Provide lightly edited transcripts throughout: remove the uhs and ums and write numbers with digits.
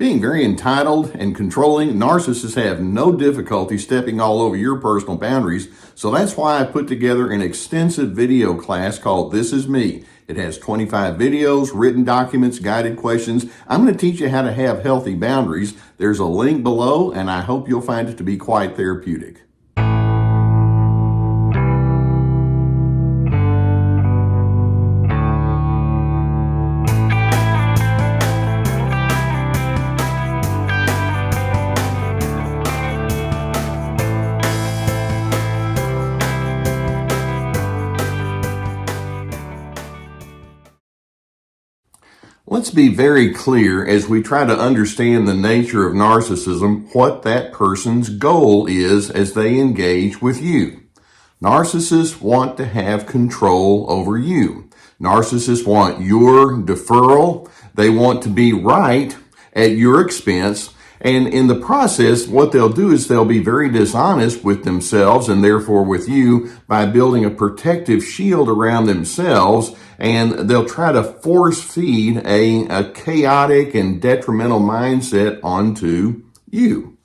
Being very entitled and controlling, narcissists have no difficulty stepping all over your personal boundaries. So that's why I put together an extensive video class called This Is Me. It has 25 videos, written documents, guided questions. I'm going to teach you how to have healthy boundaries. There's a link below, and I hope you'll find it to be quite therapeutic. Let's be very clear as we try to understand the nature of narcissism, what that person's goal is as they engage with you. Narcissists want to have control over you. Narcissists want your deferral. They want to be right at your expense. And in the process, what they'll do is they'll be very dishonest with themselves and therefore with you by building a protective shield around themselves, and they'll try to force feed a chaotic and detrimental mindset onto you.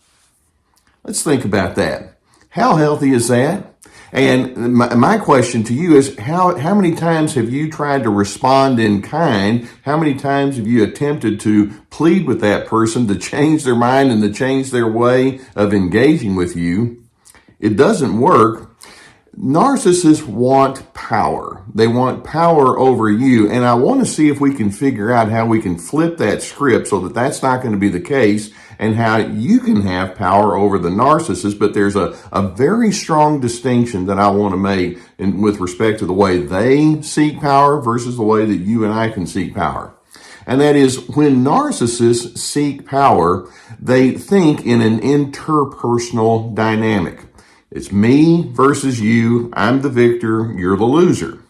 Let's think about that. How healthy is that? And my question to you is, how many times have you tried to respond in kind? How many times have you attempted to plead with that person to change their mind and to change their way of engaging with you? It doesn't work. Narcissists want power. They want power over you. And I want to see if we can figure out how we can flip that script so that that's not going to be the case, and how you can have power over the narcissist. But there's a very strong distinction that I want to make with respect to the way they seek power versus the way that you and I can seek power. And that is, when narcissists seek power, they think in an interpersonal dynamic. It's me versus you. I'm the victor. You're the loser.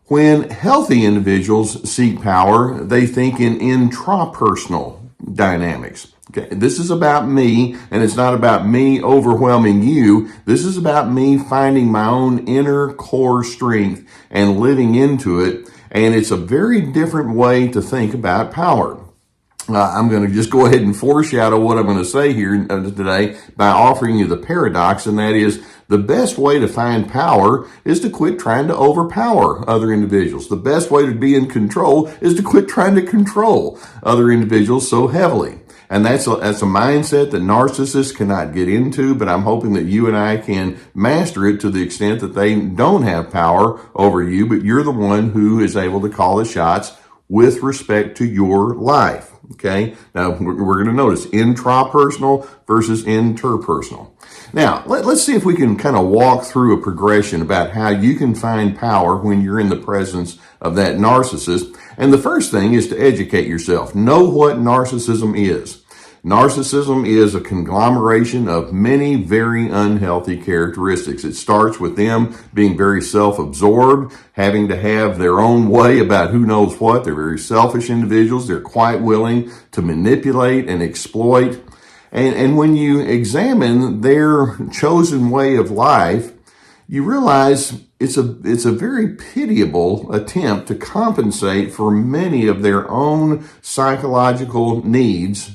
When healthy individuals seek power, they think in intrapersonal dynamics. Okay, this is about me, and it's not about me overwhelming you. This is about me finding my own inner core strength and living into it. And it's a very different way to think about power. I'm going to just go ahead and foreshadow what I'm going to say here today by offering you the paradox, and that is, the best way to find power is to quit trying to overpower other individuals. The best way to be in control is to quit trying to control other individuals so heavily. And that's a mindset that narcissists cannot get into, but I'm hoping that you and I can master it to the extent that they don't have power over you, but you're the one who is able to call the shots with respect to your life. Okay? Now, we're going to notice intrapersonal versus interpersonal. Now, let's see if we can kind of walk through a progression about how you can find power when you're in the presence of that narcissist. And the first thing is to educate yourself. Know what narcissism is. Narcissism is a conglomeration of many very unhealthy characteristics. It starts with them being very self-absorbed, having to have their own way about who knows what. They're very selfish individuals. They're quite willing to manipulate and exploit. And when you examine their chosen way of life, you realize it's a very pitiable attempt to compensate for many of their own psychological needs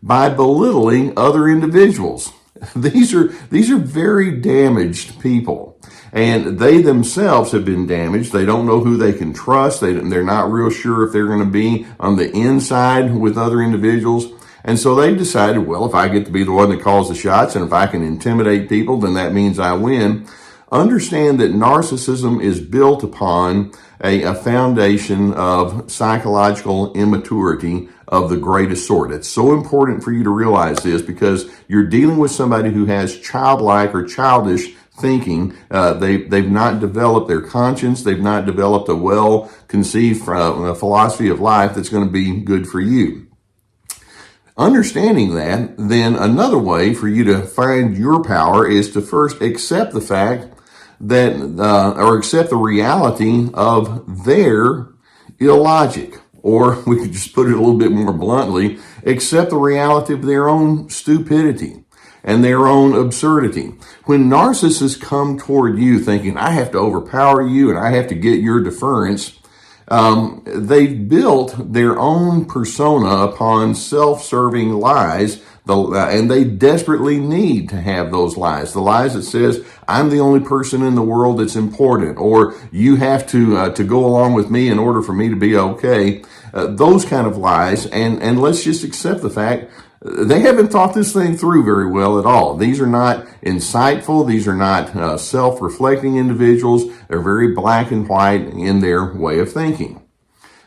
by belittling other individuals. These are very damaged people, and they themselves have been damaged. They don't know who they can trust. They're not real sure if they're going to be on the inside with other individuals. And so they decided, well, if I get to be the one that calls the shots, and if I can intimidate people, then that means I win. Understand that narcissism is built upon a foundation of psychological immaturity of the greatest sort. It's so important for you to realize this, because you're dealing with somebody who has childlike or childish thinking. They've not developed their conscience. They've not developed a well-conceived philosophy of life that's going to be good for you. Understanding that, then another way for you to find your power is to first accept the fact that, or accept the reality of their illogic. Or we could just put it a little bit more bluntly, accept the reality of their own stupidity and their own absurdity. When narcissists come toward you thinking, I have to overpower you and I have to get your deference, They've built their own persona upon self-serving lies, and they desperately need to have those lies. The lies that says, I'm the only person in the world that's important, or you have to go along with me in order for me to be okay. Those kind of lies, and let's just accept the fact they haven't thought this thing through very well at all. These are not insightful. These are not self-reflecting individuals. They're very black and white in their way of thinking.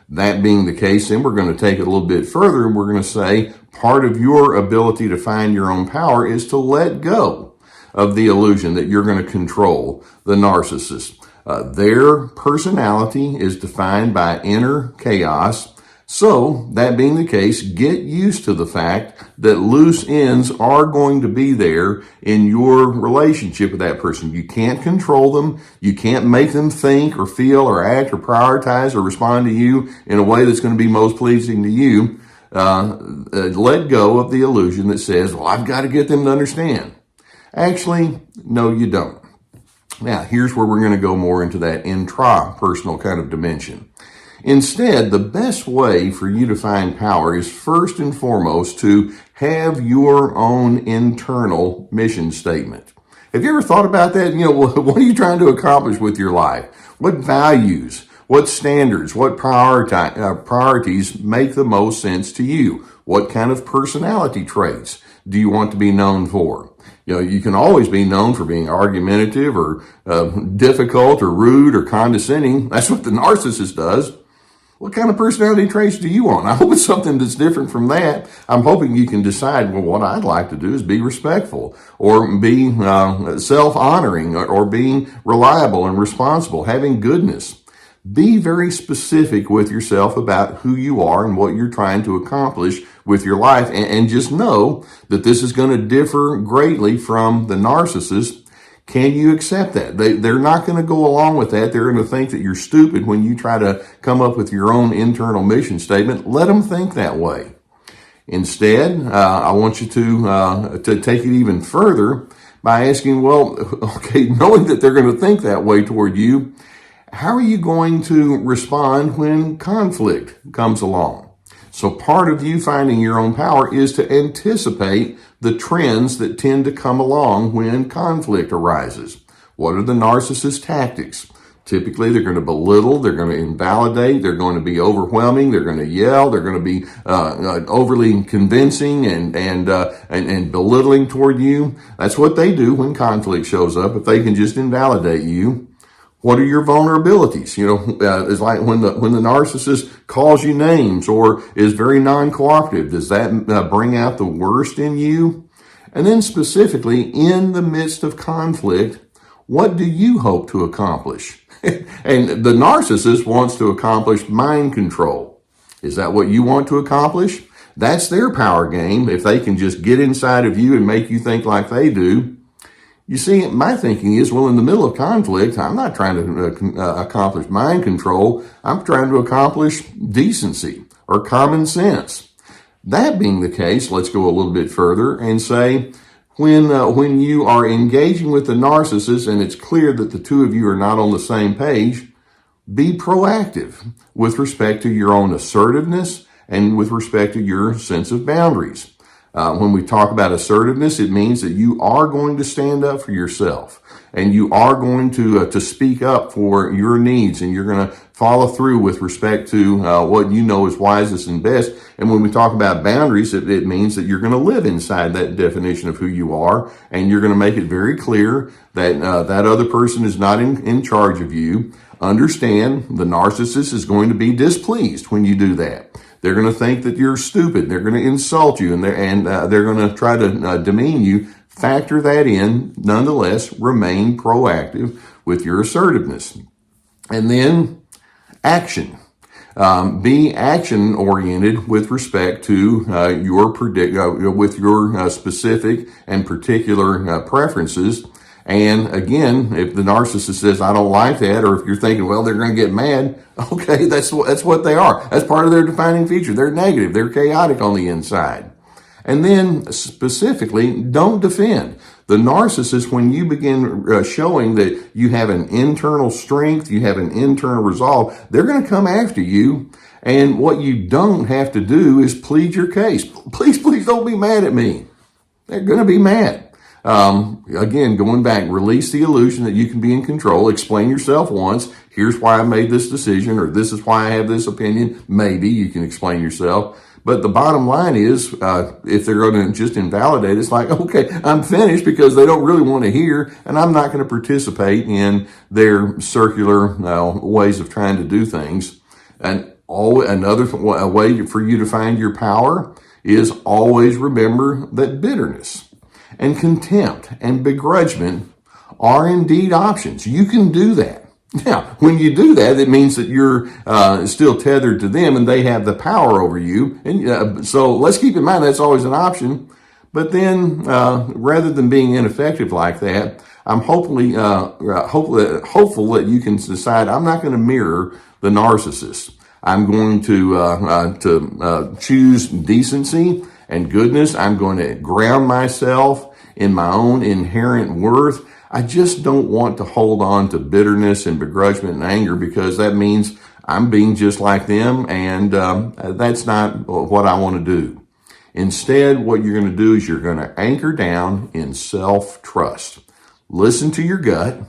That being the case, then we're going to take it a little bit further, and we're going to say part of your ability to find your own power is to let go of the illusion that you're going to control the narcissist. Their personality is defined by inner chaos. So, that being the case, get used to the fact that loose ends are going to be there in your relationship with that person. You can't control them. You can't make them think or feel or act or prioritize or respond to you in a way that's going to be most pleasing to you. Let go of the illusion that says, well, I've got to get them to understand. Actually, no, you don't. Now, here's where we're going to go more into that intra-personal kind of dimension. Instead, the best way for you to find power is first and foremost to have your own internal mission statement. Have you ever thought about that? What are you trying to accomplish with your life? What values, what standards, what priorities make the most sense to you? What kind of personality traits do you want to be known for? You can always be known for being argumentative or difficult or rude or condescending. That's what the narcissist does. What kind of personality traits do you want? I hope it's something that's different from that. I'm hoping you can decide, well, what I'd like to do is be respectful or be self-honoring or being reliable and responsible, having goodness. Be very specific with yourself about who you are and what you're trying to accomplish with your life. And just know that this is going to differ greatly from the narcissist. Can you accept that? They're not going to go along with that. They're going to think that you're stupid when you try to come up with your own internal mission statement. Let them think that way. Instead, I want you to take it even further by asking, well, okay, knowing that they're going to think that way toward you, how are you going to respond when conflict comes along? So part of you finding your own power is to anticipate the trends that tend to come along when conflict arises. What are the narcissist tactics? Typically, they're going to belittle, they're going to invalidate, they're going to be overwhelming, they're going to yell, they're going to be overly convincing and belittling toward you. That's what they do when conflict shows up. If they can just invalidate you. What are your vulnerabilities? It's like when the narcissist calls you names or is very non-cooperative. Does that bring out the worst in you? And then specifically, in the midst of conflict, what do you hope to accomplish? And the narcissist wants to accomplish mind control. Is that what you want to accomplish? That's their power game. If they can just get inside of you and make you think like they do. You see, my thinking is, well, in the middle of conflict, I'm not trying to accomplish mind control. I'm trying to accomplish decency or common sense. That being the case, let's go a little bit further and say, when you are engaging with the narcissist and it's clear that the two of you are not on the same page, be proactive with respect to your own assertiveness and with respect to your sense of boundaries. When we talk about assertiveness, it means that you are going to stand up for yourself and you are going to speak up for your needs, and you're going to follow through with respect to what you know is wisest and best. And when we talk about boundaries, it means that you're going to live inside that definition of who you are, and you're going to make it very clear that that other person is not in charge of you. Understand, the narcissist is going to be displeased when you do that. They're going to think that you're stupid. They're going to insult you, and they're going to try to demean you. Factor that in. Nonetheless, remain proactive with your assertiveness. And then action. Be action oriented with respect to with your specific and particular preferences. And again, if the narcissist says, I don't like that, or if you're thinking, well, they're going to get mad, okay, that's what they are. That's part of their defining feature. They're negative. They're chaotic on the inside. And then specifically, don't defend. The narcissist, when you begin showing that you have an internal strength, you have an internal resolve, they're going to come after you. And what you don't have to do is plead your case. Please, please don't be mad at me. They're going to be mad. Again, going back, release the illusion that you can be in control. Explain yourself once. Here's why I made this decision, or this is why I have this opinion. Maybe you can explain yourself. But the bottom line is, if they're going to just invalidate, it's like, okay, I'm finished, because they don't really want to hear, and I'm not going to participate in their circular ways of trying to do things. And another way for you to find your power is always remember that bitterness and contempt and begrudgment are indeed options. You can do that. Now, when you do that, it means that you're still tethered to them and they have the power over you. And so let's keep in mind that's always an option. But then, rather than being ineffective like that, I'm hopeful that you can decide, I'm not going to mirror the narcissist. I'm going to choose decency and goodness. I'm going to ground myself in my own inherent worth. I just don't want to hold on to bitterness and begrudgment and anger, because that means I'm being just like them, and that's not what I want to do. Instead, what you're going to do is you're going to anchor down in self-trust. Listen to your gut.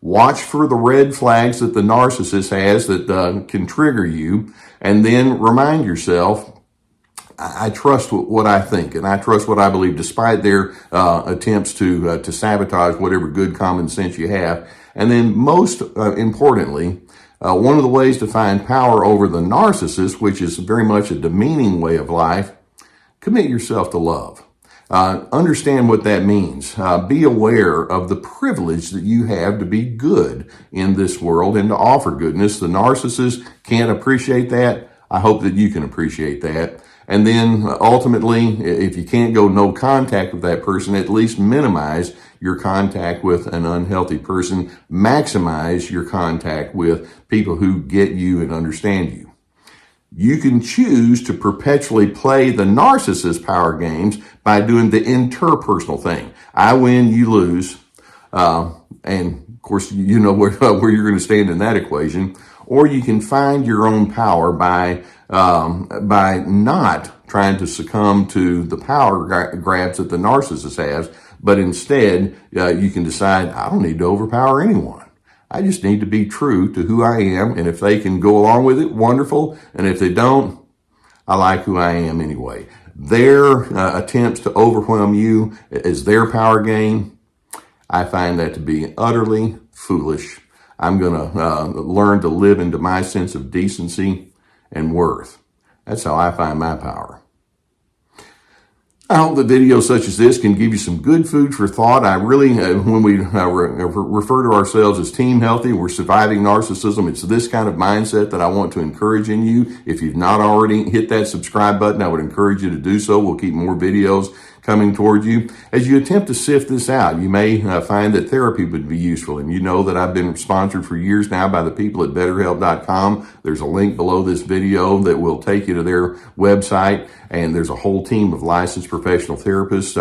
Watch for the red flags that the narcissist has that can trigger you, and then remind yourself, I trust what I think, and I trust what I believe, despite their attempts to sabotage whatever good common sense you have. And then, most importantly, one of the ways to find power over the narcissist, which is very much a demeaning way of life, commit yourself to love. Understand what that means. Be aware of the privilege that you have to be good in this world and to offer goodness. The narcissist can't appreciate that. I hope that you can appreciate that. And then ultimately, if you can't go no contact with that person, at least minimize your contact with an unhealthy person. Maximize your contact with people who get you and understand you. You can choose to perpetually play the narcissist power games by doing the interpersonal thing. I win, you lose. And of course, you know where you're going to stand in that equation. Or you can find your own power by not trying to succumb to the power grabs that the narcissist has, but instead, you can decide, I don't need to overpower anyone. I just need to be true to who I am, and if they can go along with it, wonderful. And if they don't, I like who I am anyway. Their attempts to overwhelm you as their power game, I find that to be utterly foolish. I'm going to learn to live into my sense of decency and worth. That's how I find my power. I hope that videos such as this can give you some good food for thought. I really, when we refer to ourselves as Team Healthy, we're surviving narcissism. It's this kind of mindset that I want to encourage in you. If you've not already hit that subscribe button, I would encourage you to do so. We'll keep more videos coming toward you. As you attempt to sift this out, you may find that therapy would be useful. And you know that I've been sponsored for years now by the people at BetterHelp.com. There's a link below this video that will take you to their website. And there's a whole team of licensed professional therapists.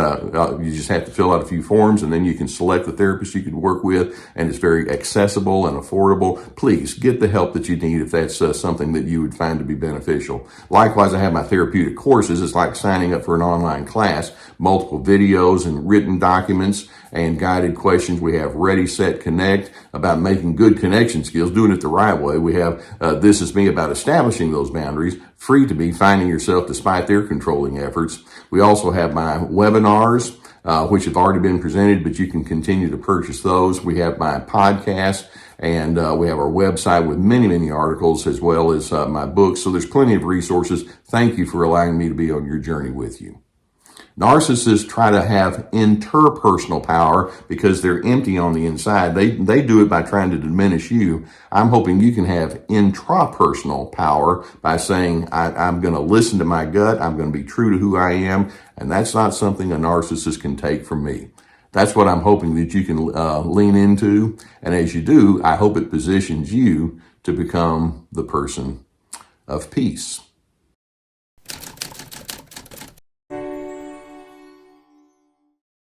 You just have to fill out a few forms, and then you can select the therapist you can work with. And it's very accessible and affordable. Please get the help that you need if that's something that you would find to be beneficial. Likewise, I have my therapeutic courses. It's like signing up for an online class. Multiple videos and written documents and guided questions. We have Ready, Set, Connect about making good connection skills, doing it the right way. We have This Is Me about establishing those boundaries. Free to be finding yourself despite their controlling efforts. We also have my webinars, which have already been presented, but you can continue to purchase those. We have my podcast, and we have our website with many, many articles, as well as my books. So there's plenty of resources. Thank you for allowing me to be on your journey with you. Narcissists try to have interpersonal power because they're empty on the inside. They do it by trying to diminish you. I'm hoping you can have intrapersonal power by saying, I'm going to listen to my gut. I'm going to be true to who I am. And that's not something a narcissist can take from me. That's what I'm hoping that you can lean into. And as you do, I hope it positions you to become the person of peace.